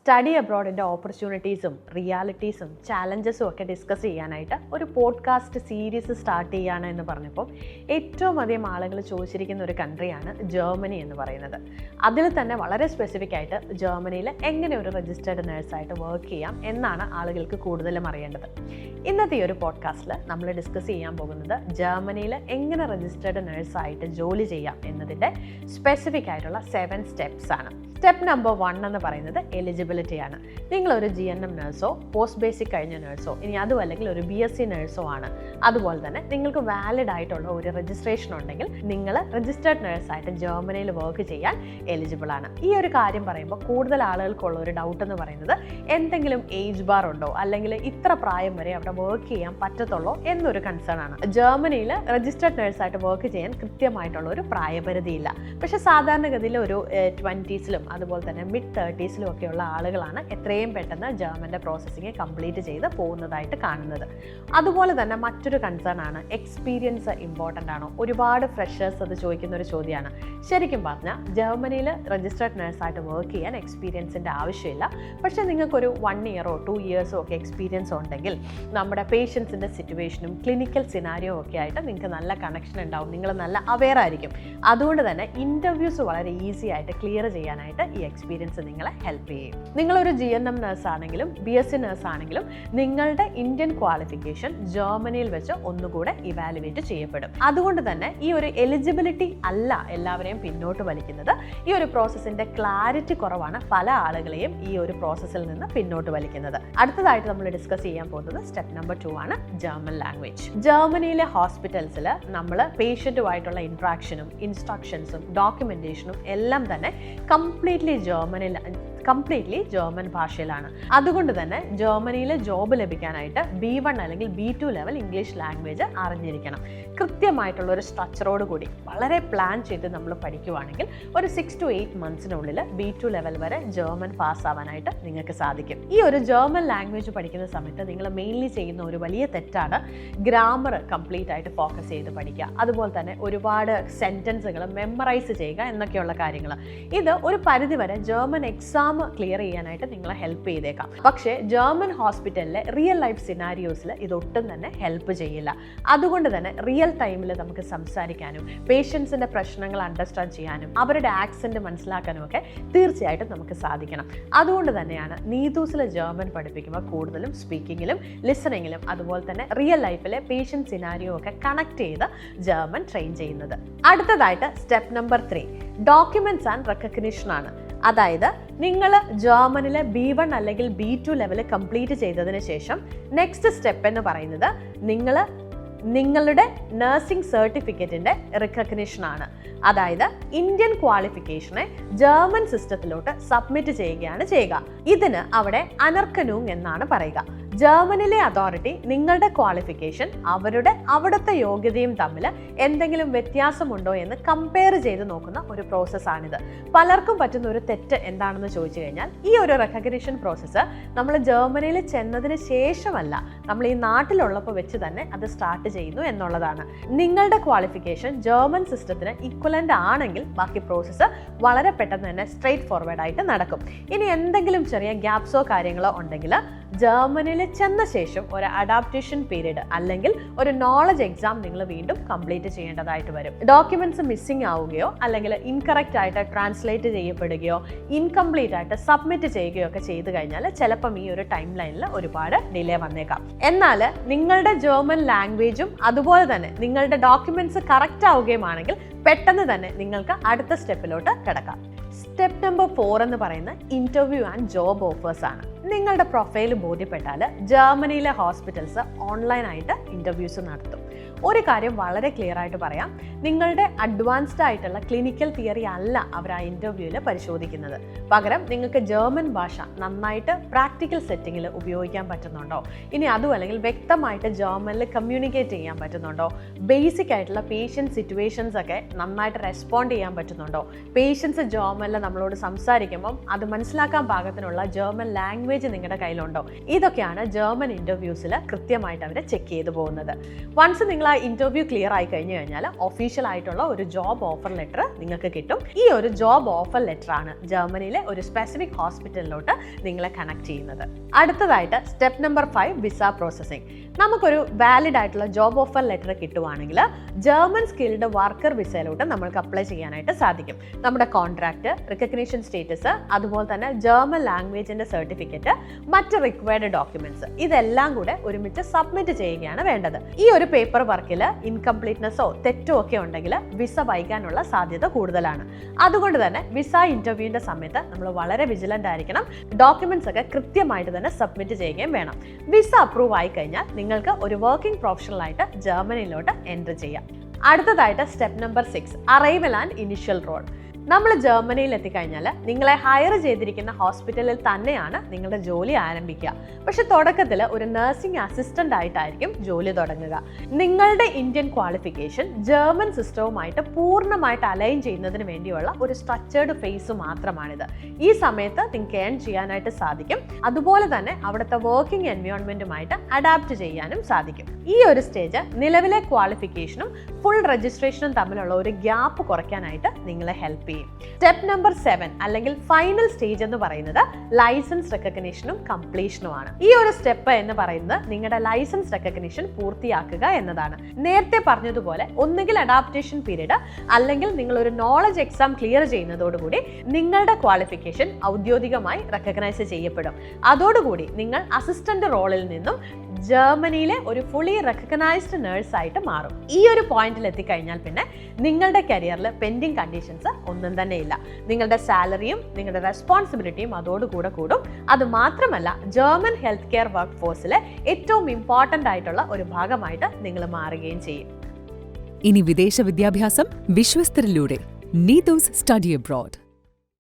Study അബ്രോഡിൻ്റെ ഓപ്പർച്യൂണിറ്റീസും റിയാലിറ്റീസും ചാലഞ്ചസും ഒക്കെ discuss ചെയ്യാനായിട്ട് ഒരു പോഡ്കാസ്റ്റ് സീരീസ് സ്റ്റാർട്ട് ചെയ്യുകയാണ് എന്ന് പറഞ്ഞപ്പോൾ ഏറ്റവും അധികം ആളുകൾ ചോദിച്ചിരിക്കുന്ന ഒരു കൺട്രിയാണ് ജർമ്മനി എന്ന് പറയുന്നത്. അതിൽ തന്നെ വളരെ സ്പെസിഫിക് ആയിട്ട് ജർമ്മനിയിൽ എങ്ങനെ ഒരു രജിസ്റ്റേർഡ് നേഴ്സായിട്ട് വർക്ക് ചെയ്യാം എന്നാണ് ആളുകൾക്ക് കൂടുതലും അറിയേണ്ടത്. ഇന്നത്തെ ഈ ഒരു പോഡ്കാസ്റ്റിൽ നമ്മൾ ഡിസ്കസ് ചെയ്യാൻ പോകുന്നത് ജർമ്മനിയിൽ എങ്ങനെ രജിസ്റ്റേർഡ് നേഴ്സായിട്ട് ജോലി ചെയ്യാം എന്നതിൻ്റെ സ്പെസിഫിക് ആയിട്ടുള്ള 7 സ്റ്റെപ്സ് ആണ്. സ്റ്റെപ്പ് നമ്പർ 1 എന്ന് പറയുന്നത് എലിജിബിലിറ്റിയാണ്. നിങ്ങളൊരു GNM നേഴ്സോ പോസ്റ്റ് ബേസിക് കഴിഞ്ഞ നേഴ്സോ ഇനി അതും അല്ലെങ്കിൽ ഒരു BSc നേഴ്സോ ആണ്, അതുപോലെ തന്നെ നിങ്ങൾക്ക് വാലിഡ് ആയിട്ടുള്ള ഒരു രജിസ്ട്രേഷൻ ഉണ്ടെങ്കിൽ നിങ്ങൾ രജിസ്റ്റേർഡ് നേഴ്സായിട്ട് ജർമ്മനിയിൽ വർക്ക് ചെയ്യാൻ എലിജിബിൾ ആണ്. ഈ ഒരു കാര്യം പറയുമ്പോൾ കൂടുതൽ ആളുകൾക്കുള്ള ഒരു ഡൗട്ട് എന്ന് പറയുന്നത് എന്തെങ്കിലും ഏജ് ബാർ ഉണ്ടോ, അല്ലെങ്കിൽ ഇത്ര പ്രായം വരെ അവിടെ വർക്ക് ചെയ്യാൻ പറ്റത്തുള്ളൂ എന്നൊരു കൺസേൺ ആണ്. ജർമ്മനിയിൽ രജിസ്റ്റേർഡ് നേഴ്സായിട്ട് വർക്ക് ചെയ്യാൻ കൃത്യമായിട്ടുള്ള ഒരു പ്രായപരിധിയില്ല. പക്ഷേ സാധാരണഗതിയിൽ ഒരു 20s അതുപോലെ തന്നെ mid-30s ഒക്കെയുള്ള ആളുകളാണ് എത്രയും പെട്ടെന്ന് ജർമ്മൻ്റെ പ്രോസസ്സിങ് കംപ്ലീറ്റ് ചെയ്ത് പോകുന്നതായിട്ട് കാണുന്നത്. അതുപോലെ തന്നെ മറ്റൊരു കൺസേൺ ആണ് എക്സ്പീരിയൻസ് ഇമ്പോർട്ടൻ്റ് ആണോ. ഒരുപാട് ഫ്രഷേഴ്സ് അത് ചോദിക്കുന്ന ഒരു ചോദ്യമാണ്. ശരിക്കും പറഞ്ഞാൽ ജർമ്മനിയിൽ രജിസ്റ്റേർഡ് നേഴ്സായിട്ട് വർക്ക് ചെയ്യാൻ എക്സ്പീരിയൻസിൻ്റെ ആവശ്യമില്ല. പക്ഷേ നിങ്ങൾക്കൊരു 1 ഇയറോ 2 ഇയേഴ്സോ ഒക്കെ എക്സ്പീരിയൻസ് ഉണ്ടെങ്കിൽ നമ്മുടെ പേഷ്യൻസിൻ്റെ സിറ്റുവേഷനും ക്ലിനിക്കൽ സിനാരിയോ ഒക്കെ ആയിട്ട് നിങ്ങൾക്ക് നല്ല കണക്ഷൻ ഉണ്ടാവും, നിങ്ങൾ നല്ല അവെയർ ആയിരിക്കും. അതുകൊണ്ട് തന്നെ ഇൻ്റർവ്യൂസ് വളരെ ഈസി ആയിട്ട് ക്ലിയർ ചെയ്യാനായിട്ട് ഈ എക്സ്പീരിയൻസ് നിങ്ങളെ ഹെൽപ്പ് ചെയ്യും. നിങ്ങളൊരു GNM നേഴ്സ് ആണെങ്കിലും BSc നേഴ്സ് ആണെങ്കിലും നിങ്ങളുടെ ഇന്ത്യൻ ക്വാളിഫിക്കേഷൻ ജർമ്മനിയിൽ വെച്ച് ഒന്നുകൂടെ ഇവാലുവേറ്റ് ചെയ്യപ്പെടും. അതുകൊണ്ട് തന്നെ ഈ ഒരു എലിജിബിലിറ്റി അല്ല എല്ലാവരെയും പിന്നോട്ട് വലിക്കുന്നത്. ഈ ഒരു പ്രോസസ്സിന്റെ ക്ലാരിറ്റി കുറവാണ് പല ആളുകളെയും ഈ ഒരു പ്രോസസ്സിൽ നിന്ന് പിന്നോട്ട് വലിക്കുന്നത്. അടുത്തതായിട്ട് നമ്മൾ ഡിസ്കസ് ചെയ്യാൻ പോകുന്നത് സ്റ്റെപ്പ് നമ്പർ 2 ആണ് ജർമ്മൻ ലാംഗ്വേജ്. ജർമ്മനിയിലെ ഹോസ്പിറ്റൽസിൽ നമ്മൾ പേഷ്യൻറ്റുമായിട്ടുള്ള ഇൻട്രാക്ഷനും ഇൻസ്ട്രക്ഷൻസും ഡോക്യുമെന്റേഷനും എല്ലാം തന്നെ കംപ്ലീറ്റ്ലി ജർമ്മൻ ഭാഷയിലാണ്. അതുകൊണ്ട് തന്നെ ജർമ്മനിയിൽ ജോബ് ലഭിക്കാനായിട്ട് B1 അല്ലെങ്കിൽ B2 ലെവൽ ഇംഗ്ലീഷ് ലാംഗ്വേജ് അറിഞ്ഞിരിക്കണം. കൃത്യമായിട്ടുള്ള ഒരു സ്ട്രക്ചറോട് കൂടി വളരെ പ്ലാൻ ചെയ്ത് നമ്മൾ പഠിക്കുവാണെങ്കിൽ ഒരു 6 to 8 മന്ത്സിനുള്ളിൽ B2 ലെവൽ വരെ ജർമ്മൻ പാസ്സാവാനായിട്ട് നിങ്ങൾക്ക് സാധിക്കും. ഈ ഒരു ജർമ്മൻ ലാംഗ്വേജ് പഠിക്കുന്ന സമയത്ത് നിങ്ങൾ മെയിൻലി ചെയ്യുന്ന ഒരു വലിയ തെറ്റാണ് ഗ്രാമർ കംപ്ലീറ്റ് ആയിട്ട് ഫോക്കസ് ചെയ്ത് പഠിക്കുക, അതുപോലെ തന്നെ ഒരുപാട് സെൻറ്റൻസുകൾ മെമ്മറൈസ് ചെയ്യുക എന്നൊക്കെയുള്ള കാര്യങ്ങൾ. ഇത് ഒരു പരിധിവരെ ജർമ്മൻ എക്സാം ക്ലിയർ ചെയ്യാനായിട്ട് നിങ്ങളെ ഹെൽപ്പ് ചെയ്തേക്കാം. പക്ഷേ ജർമ്മൻ ഹോസ്പിറ്റലിലെ റിയൽ ലൈഫ് സിനാരിയോസിൽ ഇതൊട്ടും തന്നെ ഹെൽപ്പ് ചെയ്യില്ല. അതുകൊണ്ട് തന്നെ റിയൽ ടൈമിൽ നമുക്ക് സംസാരിക്കാനും പേഷ്യൻസിൻ്റെ പ്രശ്നങ്ങൾ അണ്ടർസ്റ്റാൻഡ് ചെയ്യാനും അവരുടെ ആക്സെൻറ്റ് മനസ്സിലാക്കാനും ഒക്കെ തീർച്ചയായിട്ടും നമുക്ക് സാധിക്കണം. അതുകൊണ്ട് തന്നെയാണ് നീതൂസിലെ ജർമ്മൻ പഠിപ്പിക്കുമ്പോൾ കൂടുതലും സ്പീക്കിങ്ങിലും ലിസണിങ്ങിലും അതുപോലെ തന്നെ റിയൽ ലൈഫിലെ പേഷ്യൻറ്റ് സിനാരിയോ ഒക്കെ കണക്ട് ചെയ്ത് ജർമ്മൻ ട്രെയിൻ ചെയ്യുന്നത്. അടുത്തതായിട്ട് step number 3 documents and recognition ആണ്. അതായത് നിങ്ങൾ ജർമ്മനിൽ B1 അല്ലെങ്കിൽ B2 ലെവൽ കംപ്ലീറ്റ് ചെയ്തതിന് ശേഷം നെക്സ്റ്റ് സ്റ്റെപ്പ് എന്ന് പറയുന്നത് നിങ്ങളുടെ നഴ്സിംഗ് സർട്ടിഫിക്കറ്റിൻ്റെ റെക്കഗ്നിഷൻ ആണ്. അതായത് ഇന്ത്യൻ ക്വാളിഫിക്കേഷനെ ജർമ്മൻ സിസ്റ്റത്തിലോട്ട് സബ്മിറ്റ് ചെയ്യുകയാണ് ചെയ്യുക. ഇതിന് അവിടെ അനർക്കനൂങ് എന്നാണ് പറയുക. ജർമ്മനിലെ അതോറിറ്റി നിങ്ങളുടെ ക്വാളിഫിക്കേഷൻ അവിടുത്തെ യോഗ്യതയും തമ്മിൽ എന്തെങ്കിലും വ്യത്യാസമുണ്ടോ എന്ന് കമ്പയർ ചെയ്ത് നോക്കുന്ന ഒരു പ്രോസസ്സാണിത്. പലർക്കും പറ്റുന്ന ഒരു തെറ്റ് എന്താണെന്ന് ചോദിച്ചു കഴിഞ്ഞാൽ ഈ ഒരു റെക്കഗ്നിഷൻ പ്രോസസ്സ് നമ്മൾ ജർമ്മനിയിൽ ചെന്നതിന് ശേഷമല്ല, നമ്മൾ ഈ നാട്ടിലുള്ളപ്പോൾ വെച്ച് തന്നെ അത് സ്റ്റാർട്ട് ചെയ്യുന്നു എന്നുള്ളതാണ്. നിങ്ങളുടെ ക്വാളിഫിക്കേഷൻ ജർമ്മൻ സിസ്റ്റത്തിന് ഇക്വലൻ്റ് ആണെങ്കിൽ ബാക്കി പ്രോസസ്സ് വളരെ പെട്ടെന്ന് തന്നെ സ്ട്രെയിറ്റ് ഫോർവേഡ് ആയിട്ട് നടക്കും. ഇനി എന്തെങ്കിലും ചെറിയ ഗ്യാപ്സോ കാര്യങ്ങളോ ഉണ്ടെങ്കിൽ ജർമ്മനിയിൽ ചെന്ന ശേഷം ഒരു അഡാപ്റ്റേഷൻ പീരീഡ് അല്ലെങ്കിൽ ഒരു നോളജ് എക്സാം നിങ്ങൾ വീണ്ടും കംപ്ലീറ്റ് ചെയ്യേണ്ടതായിട്ട് വരും. ഡോക്യുമെന്റ്സ് മിസ്സിംഗ് ആവുകയോ അല്ലെങ്കിൽ ഇൻകറക്റ്റ് ആയിട്ട് ട്രാൻസ്ലേറ്റ് ചെയ്യപ്പെടുകയോ ഇൻകംപ്ലീറ്റ് ആയിട്ട് സബ്മിറ്റ് ചെയ്യുകയോ ഒക്കെ ചെയ്തു കഴിഞ്ഞാൽ ചിലപ്പം ഈ ഒരു ടൈം ലൈനിൽ ഒരുപാട് ഡിലേ വന്നേക്കാം. എന്നാൽ നിങ്ങളുടെ ജർമ്മൻ ലാംഗ്വേജും അതുപോലെ തന്നെ നിങ്ങളുടെ ഡോക്യുമെന്റ്സ് കറക്റ്റ് ആവുകയുമാണെങ്കിൽ പെട്ടെന്ന് തന്നെ നിങ്ങൾക്ക് അടുത്ത സ്റ്റെപ്പിലോട്ട് കിടക്കാം. സ്റ്റെപ്പ് നമ്പർ 4 എന്ന് പറയുന്ന ഇൻ്റർവ്യൂ ആൻഡ് ജോബ് ഓഫേഴ്സ് ആണ്. നിങ്ങളുടെ പ്രൊഫൈൽ ബോധ്യപ്പെട്ടാൽ ജർമ്മനിയിലെ ഹോസ്പിറ്റൽസ് ഓൺലൈനായിട്ട് ഇൻ്റർവ്യൂസ് നടത്തും. ഒരു കാര്യം വളരെ ക്ലിയർ ആയിട്ട് പറയാം, നിങ്ങളുടെ അഡ്വാൻസ്ഡ് ആയിട്ടുള്ള ക്ലിനിക്കൽ തിയറി അല്ല അവർ ആ ഇൻ്റർവ്യൂവിൽ പരിശോധിക്കുന്നത്. പകരം നിങ്ങൾക്ക് ജർമ്മൻ ഭാഷ നന്നായിട്ട് പ്രാക്ടിക്കൽ സെറ്റിങ്ങിൽ ഉപയോഗിക്കാൻ പറ്റുന്നുണ്ടോ, ഇനി അതും അല്ലെങ്കിൽ വ്യക്തമായിട്ട് ജർമ്മനിൽ കമ്മ്യൂണിക്കേറ്റ് ചെയ്യാൻ പറ്റുന്നുണ്ടോ, ബേസിക് ആയിട്ടുള്ള പേഷ്യൻറ്റ് സിറ്റുവേഷൻസ് ഒക്കെ നന്നായിട്ട് റെസ്പോണ്ട് ചെയ്യാൻ പറ്റുന്നുണ്ടോ, പേഷ്യൻസ് ജർമ്മനിൽ നമ്മളോട് സംസാരിക്കുമ്പം അത് മനസ്സിലാക്കാൻ പാകത്തിനുള്ള ജർമ്മൻ ലാംഗ്വേജ് നിങ്ങളുടെ കയ്യിലുണ്ടോ, ഇതൊക്കെയാണ് ജർമ്മൻ ഇൻ്റർവ്യൂസിൽ കൃത്യമായിട്ട് അവർ ചെക്ക് ചെയ്തു പോകുന്നത്. വൺസ് നിങ്ങൾ ആ ഇന്റർവ്യൂ ക്ലിയർ ആയി കഴിഞ്ഞു കഴിഞ്ഞാൽ ഒഫീഷ്യൽ ആയിട്ടുള്ള ഒരു ജോബ് ഓഫർ ലെറ്റർ നിങ്ങൾക്ക് കിട്ടും. ഈ ഒരു ജോബ് ഓഫർ ലെറ്റർ ആണ് ജർമ്മനിയിലെ ഒരു സ്പെസിഫിക് ഹോസ്പിറ്റലിലോട്ട് നിങ്ങളെ കണക്ട് ചെയ്യുന്നത്. അടുത്തതായിട്ട് സ്റ്റെപ്പ് നമ്പർ 5, വിസ പ്രോസസ്സിംഗ്. നമുക്കൊരു വാലിഡ് ആയിട്ടുള്ള ജോബ് ഓഫർ ലെറ്റർ കിട്ടുവാണെങ്കിൽ ജർമ്മൻ സ്കിൽഡ് വർക്കർ വിസയിലോട്ട് നമ്മൾക്ക് അപ്ലൈ ചെയ്യാനായിട്ട് സാധിക്കും. നമ്മുടെ കോൺട്രാക്ട്, റിക്കഗ്നിഷൻ സ്റ്റേറ്റസ്, അതുപോലെ തന്നെ ജർമ്മൻ ലാംഗ്വേജിന്റെ സർട്ടിഫിക്കറ്റ്, മറ്റ് റിക്വയർഡ് ഡോക്യുമെന്റ്സ് ഇതെല്ലാം കൂടെ ഒരുമിച്ച് സബ്മിറ്റ് ചെയ്യുകയാണ് വേണ്ടത്. ഈ ഒരു പേപ്പർ വർക്കിൽ ഇൻകംപ്ലീറ്റ്നെസ്സോ തെറ്റോ ഒക്കെ ഉണ്ടെങ്കിൽ വിസ വൈകാനുള്ള സാധ്യത കൂടുതലാണ്. അതുകൊണ്ട് തന്നെ വിസ ഇന്റർവ്യൂവിന്റെ സമയത്ത് നമ്മൾ വളരെ വിജിലന്റ് ആയിരിക്കണം. ഡോക്യുമെന്റ്സ് ഒക്കെ കൃത്യമായിട്ട് തന്നെ സബ്മിറ്റ് ചെയ്യുകയും വേണം. വിസ അപ്രൂവ് ആയി കഴിഞ്ഞാൽ നിങ്ങൾക്ക് ഒരു വർക്കിംഗ് പ്രൊഫഷണൽ ആയിട്ട് ജർമ്മനിയിലോട്ട് എൻട്രി ചെയ്യാം. അടുത്തതായിട്ട് step number 6, arrival and initial role. നമ്മൾ ജർമ്മനിയിൽ എത്തിക്കഴിഞ്ഞാൽ നിങ്ങളെ ഹയർ ചെയ്തിരിക്കുന്ന ഹോസ്പിറ്റലിൽ തന്നെയാണ് നിങ്ങളുടെ ജോലി ആരംഭിക്കുക. പക്ഷെ തുടക്കത്തിൽ ഒരു നഴ്സിംഗ് അസിസ്റ്റന്റ് ആയിട്ടായിരിക്കും ജോലി തുടങ്ങുക. നിങ്ങളുടെ ഇന്ത്യൻ ക്വാളിഫിക്കേഷൻ ജർമ്മൻ സിസ്റ്റവുമായിട്ട് പൂർണ്ണമായിട്ട് അലൈൻ ചെയ്യുന്നതിന് വേണ്ടിയുള്ള ഒരു സ്ട്രക്ചേർഡ് ഫേസ് മാത്രമാണിത്. ഈ സമയത്ത് നിങ്ങൾക്ക് ഏൺ ചെയ്യാനായിട്ട് സാധിക്കും. അതുപോലെ തന്നെ അവിടുത്തെ വർക്കിംഗ് എൻവയോൺമെന്റുമായിട്ട് അഡാപ്റ്റ് ചെയ്യാനും സാധിക്കും. ഈ ഒരു സ്റ്റേജ് നിലവിലെ ക്വാളിഫിക്കേഷനും ഫുൾ രജിസ്ട്രേഷനും തമ്മിലുള്ള ഒരു ഗ്യാപ്പ് കുറയ്ക്കാനായിട്ട് നിങ്ങളെ ഹെൽപ്പ് ചെയ്യും. സ്റ്റെപ്പ് നമ്പർ 7 അല്ലെങ്കിൽ ഫൈനൽ സ്റ്റേജ് എന്ന് പറയുന്നത് ലൈസൻസ് റെക്കഗ്നിഷനും കംപ്ലീഷനുമാണ്. ഈ ഒരു സ്റ്റെപ്പ് എന്ന് പറയുന്നത് നിങ്ങളുടെ ലൈസൻസ് റെക്കഗ്നിഷൻ പൂർത്തിയാക്കുക എന്നതാണ്. നേരത്തെ പറഞ്ഞതുപോലെ ഒന്നുകിൽ അഡാപ്റ്റേഷൻ പീരീഡ് അല്ലെങ്കിൽ നിങ്ങൾ ഒരു നോളജ് എക്സാം ക്ലിയർ ചെയ്യുന്നതോടുകൂടി നിങ്ങളുടെ ക്വാളിഫിക്കേഷൻ ഔദ്യോഗികമായി റെക്കഗ്നൈസ് ചെയ്യപ്പെടും. അതോടുകൂടി നിങ്ങൾ അസിസ്റ്റന്റ് റോളിൽ നിന്നും ജർമ്മനിയിലെ ഒരു ഫുള്ളി റെക്കഗ്നൈസ്ഡ് നേഴ്സ് ആയിട്ട് മാറും. ഈ ഒരു പോയിന്റിൽ എത്തിക്കഴിഞ്ഞാൽ പിന്നെ നിങ്ങളുടെ കരിയറിൽ പെൻഡിങ് കണ്ടീഷൻസ് ഒന്നും തന്നെ ഇല്ല. നിങ്ങളുടെ സാലറിയും നിങ്ങളുടെ റെസ്പോൺസിബിലിറ്റിയും അതോടുകൂടെ കൂടും. അത് മാത്രമല്ല ജർമ്മൻ ഹെൽത്ത് കെയർ വർക്ക് ഫോഴ്സിലെ ഏറ്റവും ഇമ്പോർട്ടൻ്റ് ആയിട്ടുള്ള ഒരു ഭാഗമായിട്ട് നിങ്ങൾ മാറുകയും ചെയ്യും. ഇനി വിദേശ വിദ്യാഭ്യാസം വിശ്വസ്തരിലൂടെ. Neethu's study abroad.